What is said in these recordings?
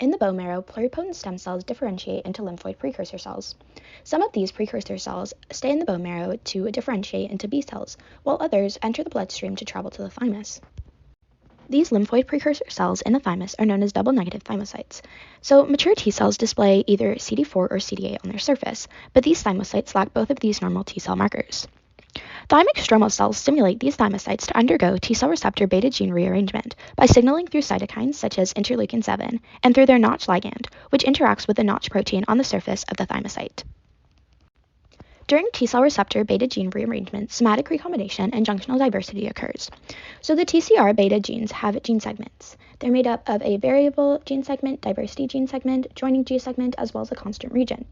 In the bone marrow, pluripotent stem cells differentiate into lymphoid precursor cells. Some of these precursor cells stay in the bone marrow to differentiate into B cells, while others enter the bloodstream to travel to the thymus. These lymphoid precursor cells in the thymus are known as double-negative thymocytes. So mature T cells display either CD4 or CD8 on their surface, but these thymocytes lack both of these normal T cell markers. Thymic stromal cells stimulate these thymocytes to undergo T cell receptor beta gene rearrangement by signaling through cytokines such as interleukin 7 and through their Notch ligand, which interacts with the Notch protein on the surface of the thymocyte. During T cell receptor beta gene rearrangement, somatic recombination and junctional diversity occurs. So the TCR beta genes have gene segments. They're made up of a variable gene segment, diversity gene segment, joining gene segment, as well as a constant region.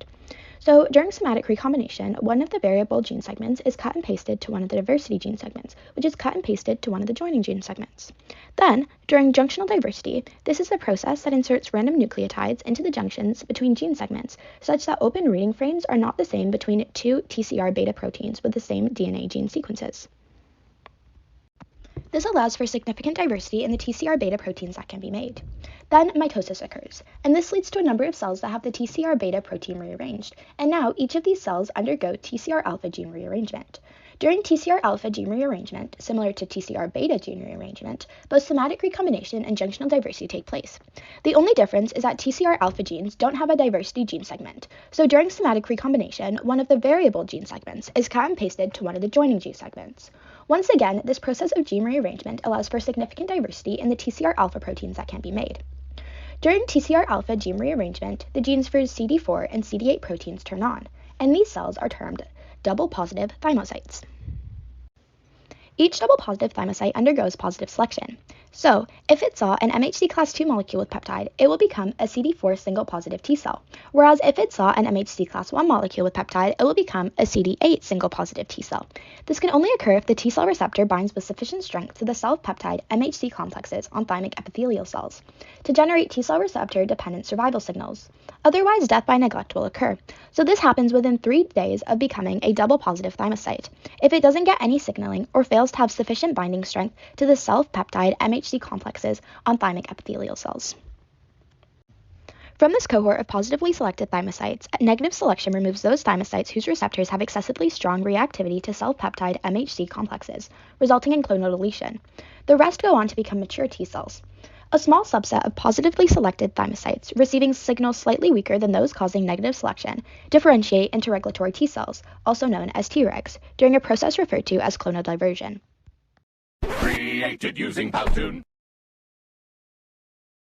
So during somatic recombination, one of the variable gene segments is cut and pasted to one of the diversity gene segments, which is cut and pasted to one of the joining gene segments. Then, during junctional diversity, this is the process that inserts random nucleotides into the junctions between gene segments, such that open reading frames are not the same between two TCR beta proteins with the same DNA gene sequences. This allows for significant diversity in the TCR beta proteins that can be made. Then mitosis occurs, and this leads to a number of cells that have the TCR beta protein rearranged, and now each of these cells undergo TCR alpha gene rearrangement. During TCR alpha gene rearrangement, similar to TCR beta gene rearrangement, both somatic recombination and junctional diversity take place. The only difference is that TCR alpha genes don't have a diversity gene segment, so during somatic recombination, one of the variable gene segments is cut and pasted to one of the joining gene segments. Once again, this process of gene rearrangement allows for significant diversity in the TCR alpha proteins that can be made. During TCR alpha gene rearrangement, the genes for CD4 and CD8 proteins turn on, and these cells are termed double positive thymocytes. Each double positive thymocyte undergoes positive selection. So, if it saw an MHC class II molecule with peptide, it will become a CD4 single positive T cell, whereas if it saw an MHC class I molecule with peptide, it will become a CD8 single positive T cell. This can only occur if the T cell receptor binds with sufficient strength to the self-peptide MHC complexes on thymic epithelial cells to generate T cell receptor dependent survival signals. Otherwise, death by neglect will occur. So this happens within 3 days of becoming a double positive thymocyte. If it doesn't get any signaling or fails to have sufficient binding strength to the self-peptide MHC complexes on thymic epithelial cells. From this cohort of positively selected thymocytes, negative selection removes those thymocytes whose receptors have excessively strong reactivity to self-peptide MHC complexes, resulting in clonal deletion. The rest go on to become mature T cells. A small subset of positively selected thymocytes, receiving signals slightly weaker than those causing negative selection, differentiate into regulatory T cells, also known as Tregs, during a process referred to as clonal diversion. Created using Powtoon.